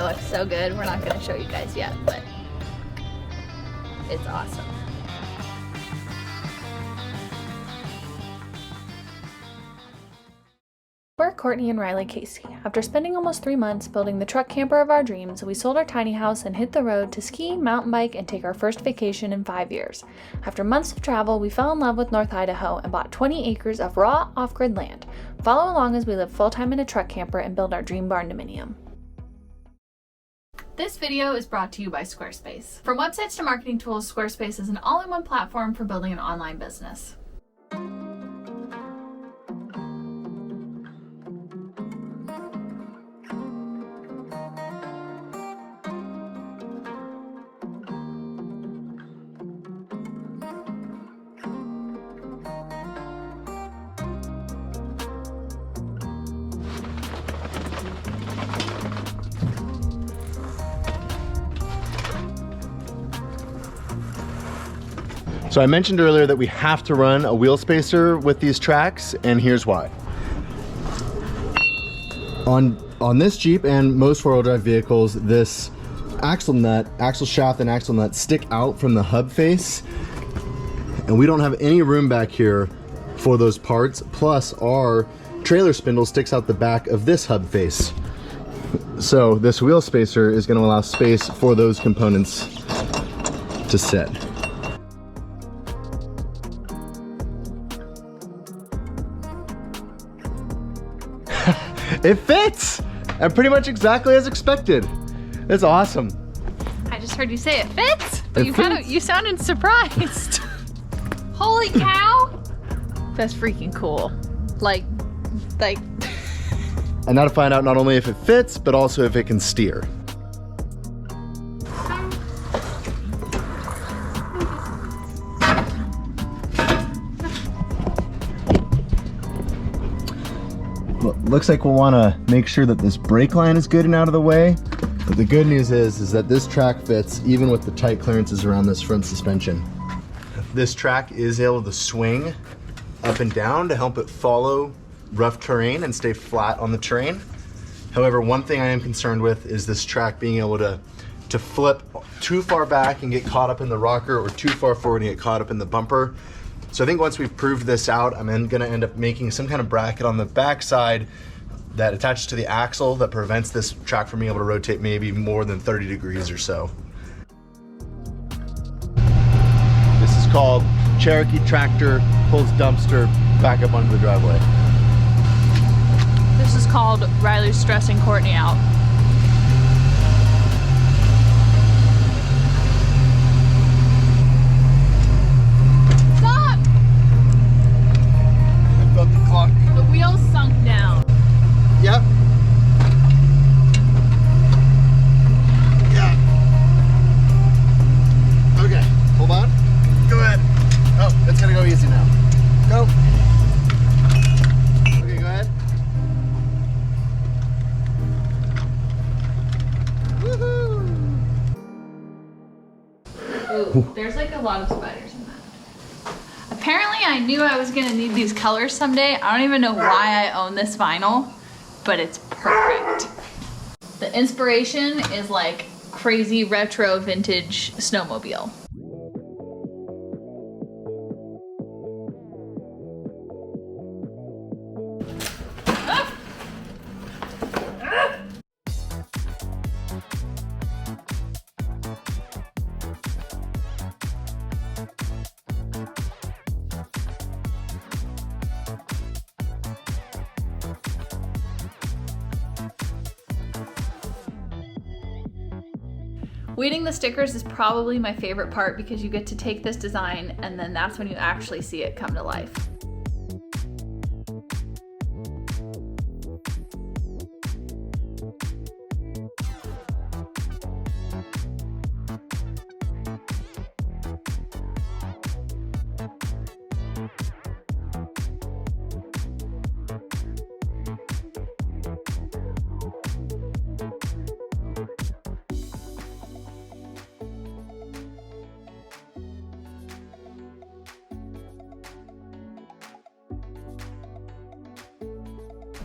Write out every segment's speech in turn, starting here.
It looks so good. We're not going to show you guys yet, but it's awesome. We're Courtney and Riley Casey. After spending almost 3 months building the truck camper of our dreams, we sold our tiny house and hit the road to ski, mountain bike, and take our first vacation in 5 years. After months of travel, we fell in love with North Idaho and bought 20 acres of raw, off-grid land. Follow along as we live full-time in a truck camper and build our dream barn dominium. This video is brought to you by Squarespace. From websites to marketing tools, Squarespace is an all-in-one platform for building an online business. So I mentioned earlier that we have to run a wheel spacer with these tracks, and here's why. On this Jeep and most four-wheel drive vehicles, this axle shaft and axle nut stick out from the hub face, and we don't have any room back here for those parts. Plus our trailer spindle sticks out the back of this hub face. So this wheel spacer is going to allow space for those components to sit. It fits! And pretty much exactly as expected. It's awesome. I just heard you say it fits, but you sounded surprised. Holy cow! That's freaking cool. Like. And now to find out not only if it fits, but also if it can steer. Looks like we'll want to make sure that this brake line is good and out of the way. But the good news is that this track fits even with the tight clearances around this front suspension. This track is able to swing up and down to help it follow rough terrain and stay flat on the terrain. However, one thing I am concerned with is this track being able to flip too far back and get caught up in the rocker, or too far forward and get caught up in the bumper. So I think once we've proved this out, I'm then gonna end up making some kind of bracket on the back side that attaches to the axle that prevents this track from being able to rotate maybe more than 30 degrees or so. This is called Cherokee Tractor Pulls Dumpster Back Up Onto the Driveway. This is called Riley's stressing Courtney out. The wheels sunk down. Yep. Yeah. Okay, hold on. Go ahead. Oh, it's gonna go easy now. Go. Okay, go ahead. Woohoo! Ooh, there's like a lot of spiders in that. Apparently I knew I was gonna need these colors someday. I don't even know why I own this vinyl, but it's perfect. The inspiration is like crazy retro vintage snowmobile. Weeding the stickers is probably my favorite part because you get to take this design and then that's when you actually see it come to life.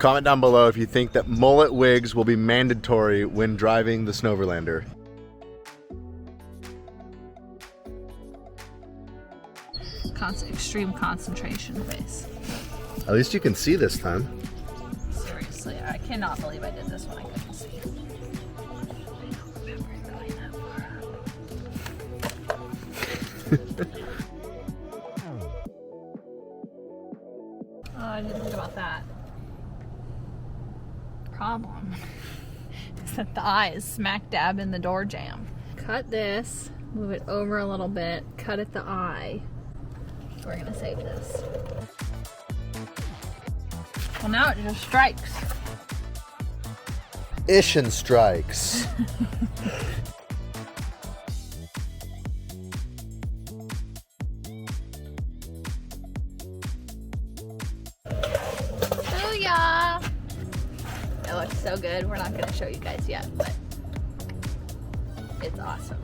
Comment down below if you think that mullet wigs will be mandatory when driving the Snowverlander. Extreme concentration face. At least you can see this time. Seriously, I cannot believe I did this when I couldn't see. Oh, I didn't think about that. Problem is that the eye is smack dab in the door jamb. Cut this, move it over a little bit, cut at the eye. We're gonna save this. Well, now it just strikes. Ishin strikes. Booyah! It looks so good. We're not gonna show you guys yet, but it's awesome.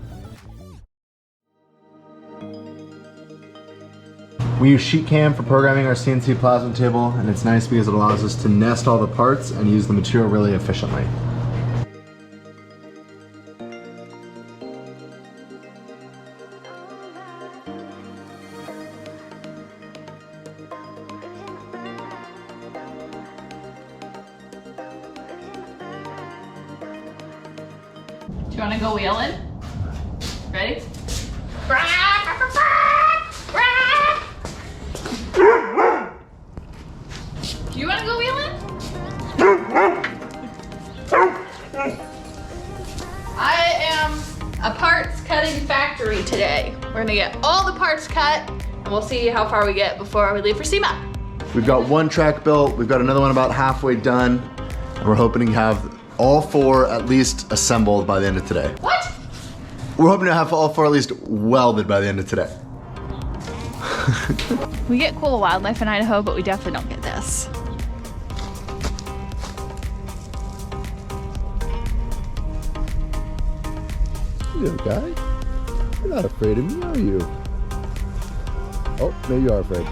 We use sheet cam for programming our CNC plasma table, and it's nice because it allows us to nest all the parts and use the material really efficiently. Do you want to go wheeling? Ready? Do you want to go wheeling? I am a parts cutting factory today. We're gonna get all the parts cut and we'll see how far we get before we leave for SEMA. We've got one track built, we've got another one about halfway done, and we're hoping to have all four at least assembled by the end of today. What? We're hoping to have all four at least welded by the end of today. We get cool wildlife in Idaho, but we definitely don't get this. You little guy, you're not afraid of me, are you? Oh, maybe you are afraid.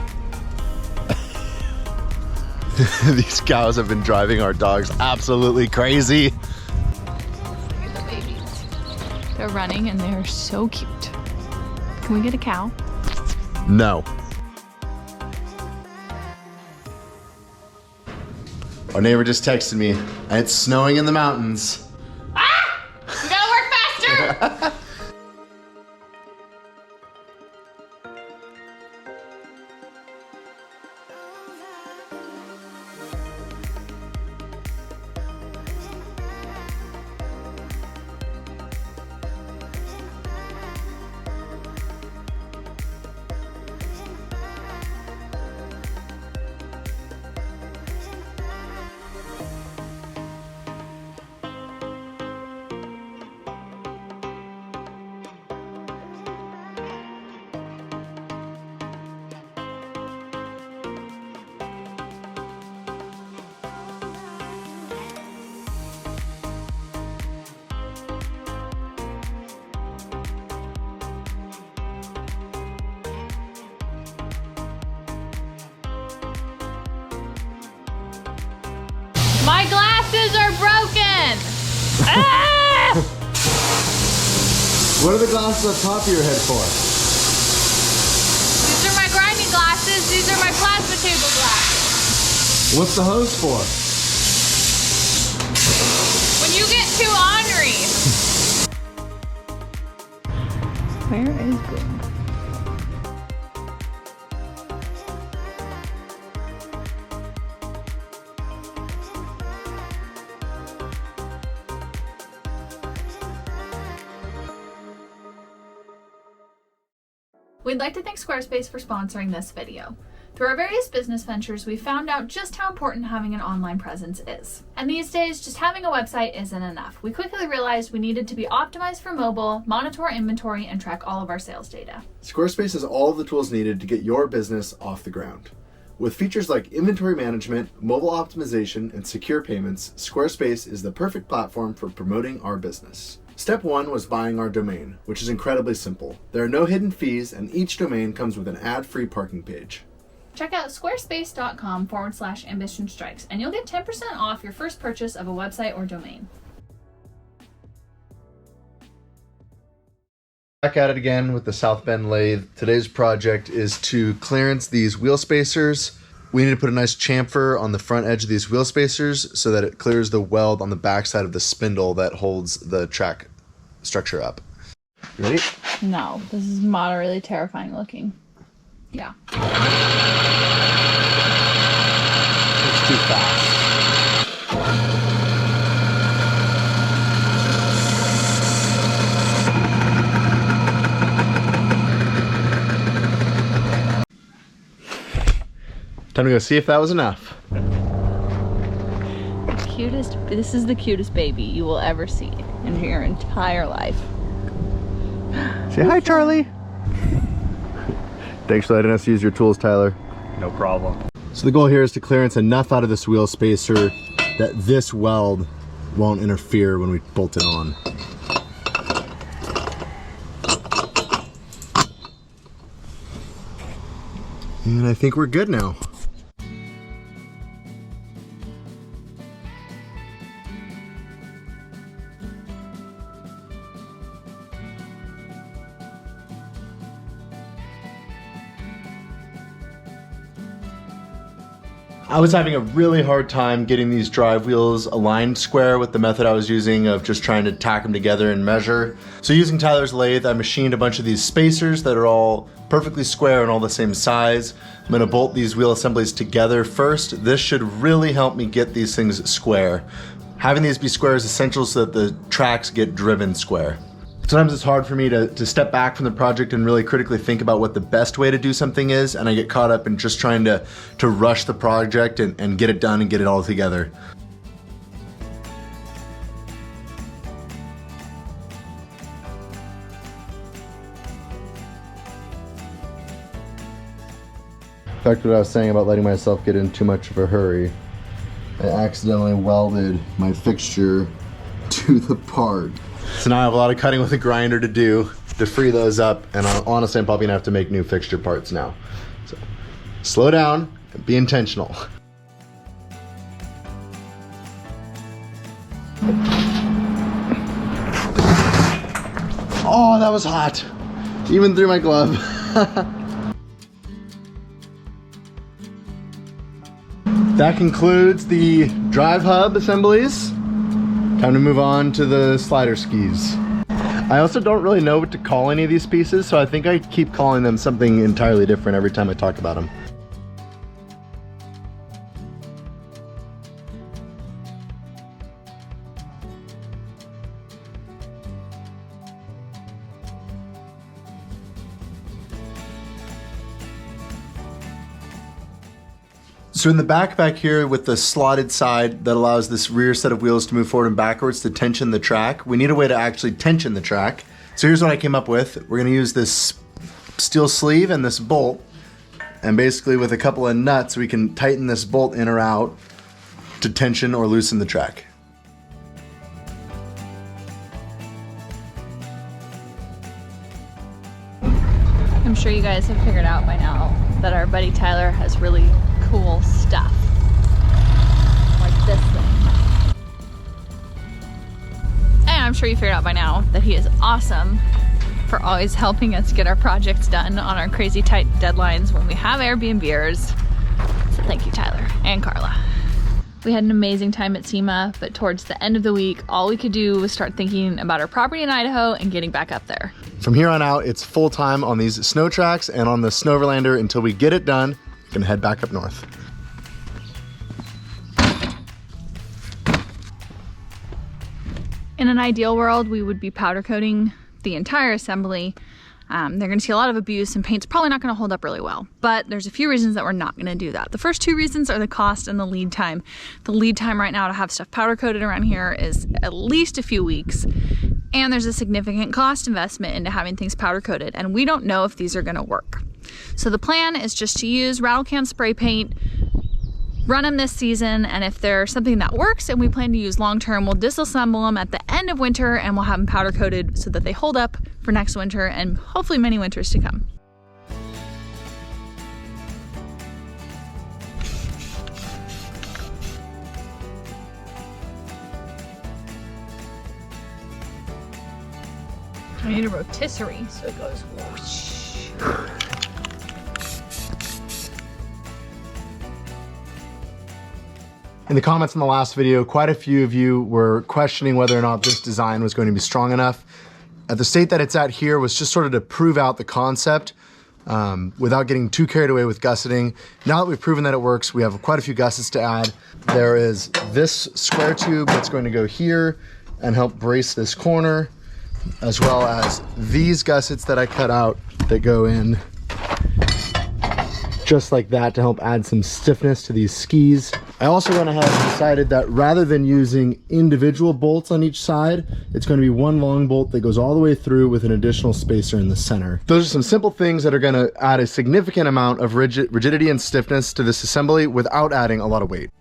These cows have been driving our dogs absolutely crazy. Look at the babies. They're running and they're so cute. Can we get a cow? No. Our neighbor just texted me, and it's snowing in the mountains. Ah! You gotta work faster! My glasses are broken! Ah! What are the glasses on top of your head for? These are my grinding glasses. These are my plasma table glasses. What's the hose for? When you get too ornery. Where is Boom? We'd like to thank Squarespace for sponsoring this video. Through our various business ventures, we found out just how important having an online presence is. And these days, just having a website isn't enough. We quickly realized we needed to be optimized for mobile, monitor our inventory, and track all of our sales data. Squarespace has all of the tools needed to get your business off the ground. With features like inventory management, mobile optimization, and secure payments, Squarespace is the perfect platform for promoting our business. Step 1 was buying our domain, which is incredibly simple. There are no hidden fees, and each domain comes with an ad-free parking page. Check out squarespace.com/ambitionstrikes and you'll get 10% off your first purchase of a website or domain. Back at it again with the South Bend lathe. Today's project is to clearance these wheel spacers. We need to put a nice chamfer on the front edge of these wheel spacers so that it clears the weld on the backside of the spindle that holds the track structure up. You ready? No, this is moderately terrifying looking. Yeah. It's too fast. Time to go see if that was enough. This is the cutest baby you will ever see in your entire life. Say hi, Charlie. Thanks for letting us use your tools, Tyler. No problem. So the goal here is to clearance enough out of this wheel spacer that this weld won't interfere when we bolt it on. And I think we're good now. I was having a really hard time getting these drive wheels aligned square with the method I was using of just trying to tack them together and measure. So using Tyler's lathe, I machined a bunch of these spacers that are all perfectly square and all the same size. I'm gonna bolt these wheel assemblies together first. This should really help me get these things square. Having these be square is essential so that the tracks get driven square. Sometimes it's hard for me to step back from the project and really critically think about what the best way to do something is, and I get caught up in just trying to rush the project and get it done and get it all together. Back to what I was saying about letting myself get in too much of a hurry. I accidentally welded my fixture to the part. So now I have a lot of cutting with a grinder to do to free those up, and honestly I'm probably gonna have to make new fixture parts now. So slow down and be intentional. Oh, that was hot. Even through my glove. That concludes the drive hub assemblies. Time to move on to the slider skis. I also don't really know what to call any of these pieces, so I think I keep calling them something entirely different every time I talk about them. So in the back here with the slotted side that allows this rear set of wheels to move forward and backwards to tension the track, we need a way to actually tension the track. So here's what I came up with. We're gonna use this steel sleeve and this bolt, and basically with a couple of nuts we can tighten this bolt in or out to tension or loosen the track. I'm sure you guys have figured out by now that our buddy Tyler has really cool stuff. Like this thing. And I'm sure you figured out by now that he is awesome for always helping us get our projects done on our crazy tight deadlines when we have Airbnbers. So thank you, Tyler and Carla. We had an amazing time at SEMA, but towards the end of the week, all we could do was start thinking about our property in Idaho and getting back up there. From here on out, it's full time on these snow tracks and on the Snowverlander until we get it done. Gonna head back up north. In an ideal world, we would be powder coating the entire assembly. They're going to see a lot of abuse and paint's probably not going to hold up really well. But there's a few reasons that we're not going to do that. The first two reasons are the cost and the lead time. The lead time right now to have stuff powder coated around here is at least a few weeks. And there's a significant cost investment into having things powder coated. And we don't know if these are going to work. So the plan is just to use rattle can spray paint, run them this season, and if there's something that works and we plan to use long term, we'll disassemble them at the end of winter and we'll have them powder coated so that they hold up for next winter and hopefully many winters to come. I need a rotisserie so it goes whoosh. In the comments in the last video, quite a few of you were questioning whether or not this design was going to be strong enough. At the state that it's at here was just sort of to prove out the concept without getting too carried away with gusseting. Now that we've proven that it works, we have quite a few gussets to add. There is this square tube that's going to go here and help brace this corner, as well as these gussets that I cut out that go in just like that to help add some stiffness to these skis. I also went ahead and decided that rather than using individual bolts on each side, it's going to be one long bolt that goes all the way through with an additional spacer in the center. Those are some simple things that are going to add a significant amount of rigidity and stiffness to this assembly without adding a lot of weight.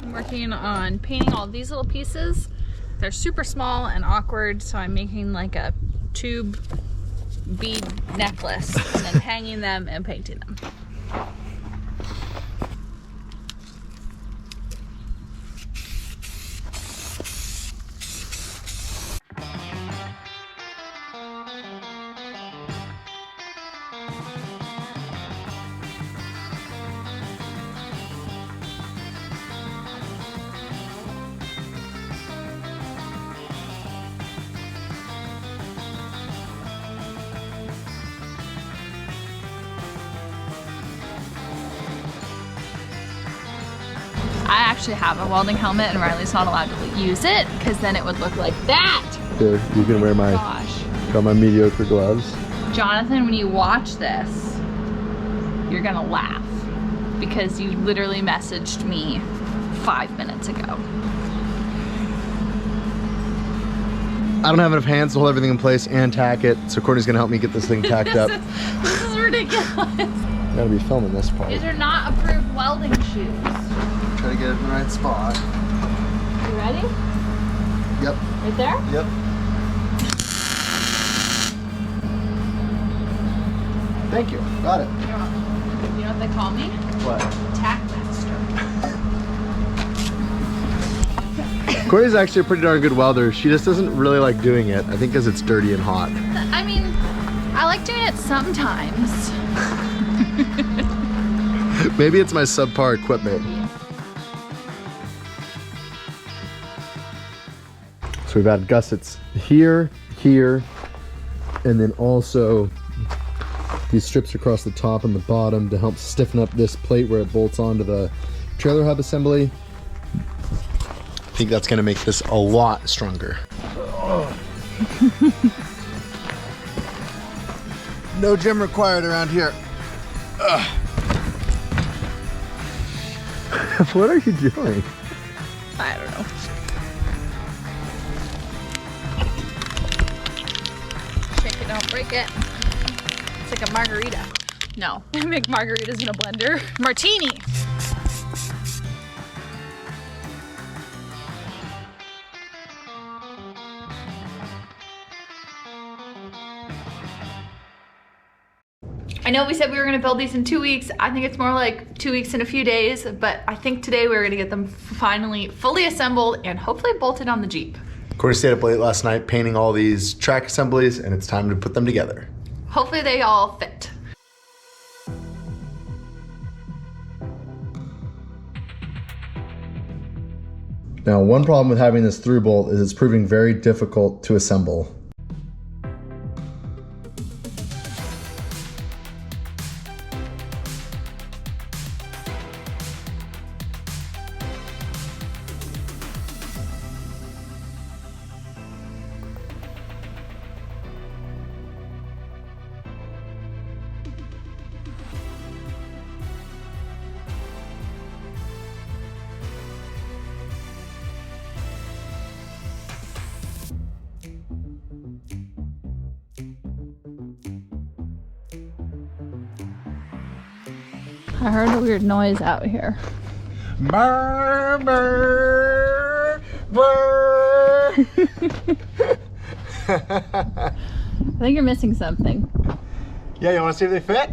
I'm working on painting all these little pieces. They're super small and awkward, so I'm making like a tube bead necklace and then hanging them and painting them. I actually have a welding helmet and Riley's not allowed to use it because then it would look like that. Here, you can wear my, got my mediocre gloves. Jonathan, when you watch this, you're gonna laugh because you literally messaged me 5 minutes ago. I don't have enough hands to hold everything in place and tack it, so Courtney's gonna help me get this thing tacked up. This is ridiculous. I gotta be filming this part. These are not approved welding shoes. Try to get it in the right spot. You ready? Yep. Right there? Yep. Thank you. Got it. You're welcome. You know what they call me? What? Tack master. Courtney's actually a pretty darn good welder. She just doesn't really like doing it. I think because it's dirty and hot. I mean, I like doing it sometimes. Maybe it's my subpar equipment. So we've added gussets here, here, and then also these strips across the top and the bottom to help stiffen up this plate where it bolts onto the trailer hub assembly. I think that's gonna make this a lot stronger. No gym required around here. What are you doing? I don't know. Shake it, don't break it. It's like a margarita. No, I make margaritas in a blender. Martini. I know we said we were gonna build these in 2 weeks. I think it's more like 2 weeks and a few days, but I think today we're gonna get them finally fully assembled and hopefully bolted on the Jeep. Courtney stayed up late last night painting all these track assemblies, and it's time to put them together. Hopefully they all fit. Now, one problem with having this through bolt is it's proving very difficult to assemble. I heard a weird noise out here. Murmur, murmur. I think you're missing something. Yeah, you want to see if they fit?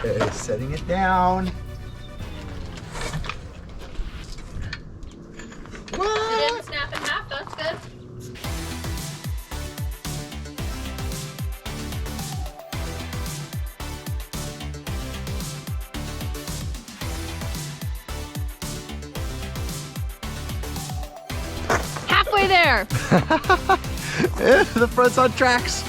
Okay, setting it down. What? It didn't snap in half, that's good. Halfway there. The front's on tracks.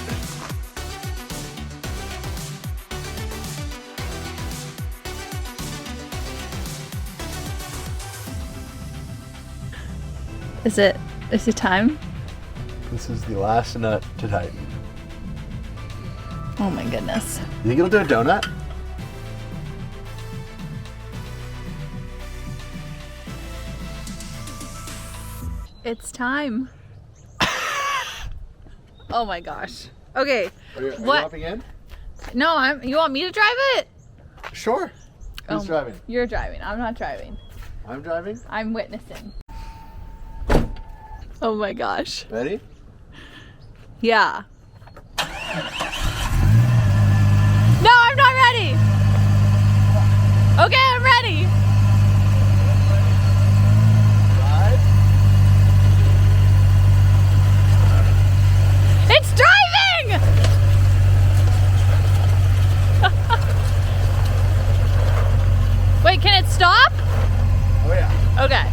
Is it time? This is the last nut to tighten. Oh my goodness. You think it'll do a donut? It's time. Oh my gosh. Okay. Are you What? hopping in? No, you want me to drive it? Sure. Who's driving? You're driving. I'm not driving. I'm driving. I'm witnessing. Oh my gosh. Ready? Yeah. No, I'm not ready. Okay, I'm ready. Drive. It's driving! Wait, can it stop? Oh yeah. Okay.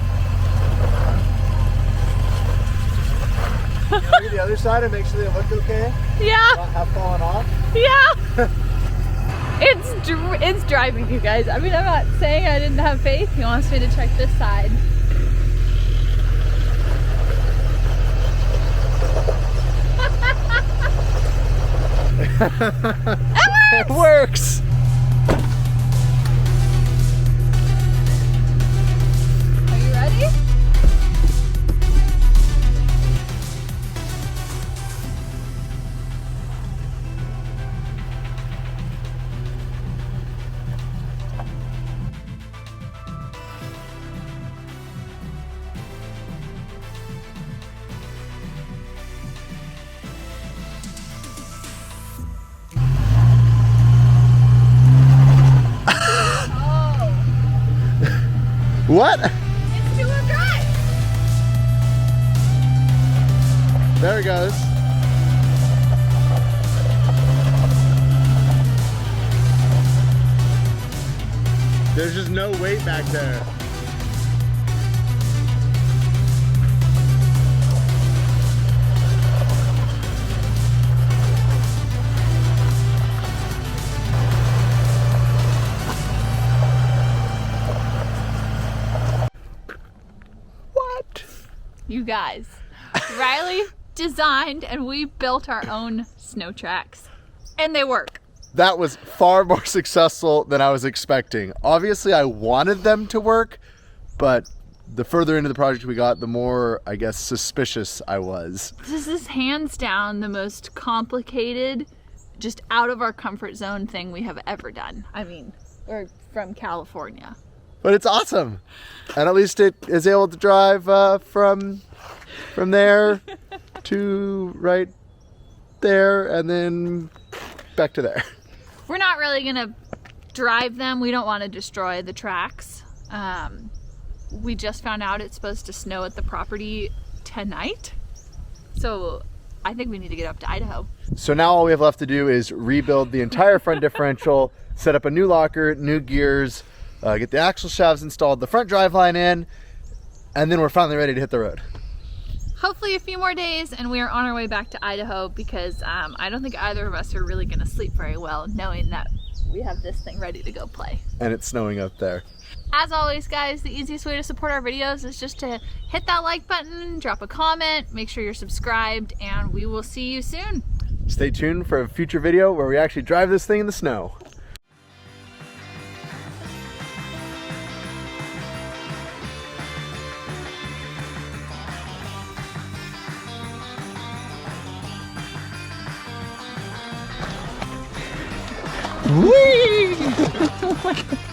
Look at the other side and make sure they look okay. Yeah. Not have fallen off. Yeah. It's driving, you guys. I mean, I'm not saying I didn't have faith. He wants me to check this side. It works. Are you ready? What? It's two-wheel drive. There it goes. There's just no weight back there. You guys, Riley designed and we built our own snow tracks, and they work. That was far more successful than I was expecting. Obviously, I wanted them to work, but the further into the project we got, the more, I guess, suspicious I was. This is hands down the most complicated, just out of our comfort zone thing we have ever done. I mean, we're from California. But it's awesome. And at least it is able to drive from there to right there and then back to there. We're not really gonna drive them. We don't want to destroy the tracks. We just found out it's supposed to snow at the property tonight. So I think we need to get up to Idaho. So now all we have left to do is rebuild the entire front differential, set up a new locker, new gears, get the axle shafts installed, the front driveline in, and then we're finally ready to hit the road. hopefully a few more days and we are on our way back to Idaho because I don't think either of us are really gonna sleep very well knowing that we have this thing ready to go play. And it's snowing up there. As always, guys, the easiest way to support our videos is just to hit that like button, drop a comment, make sure you're subscribed, and we will see you soon. Stay tuned for a future video where we actually drive this thing in the snow. Whee! Oh my God.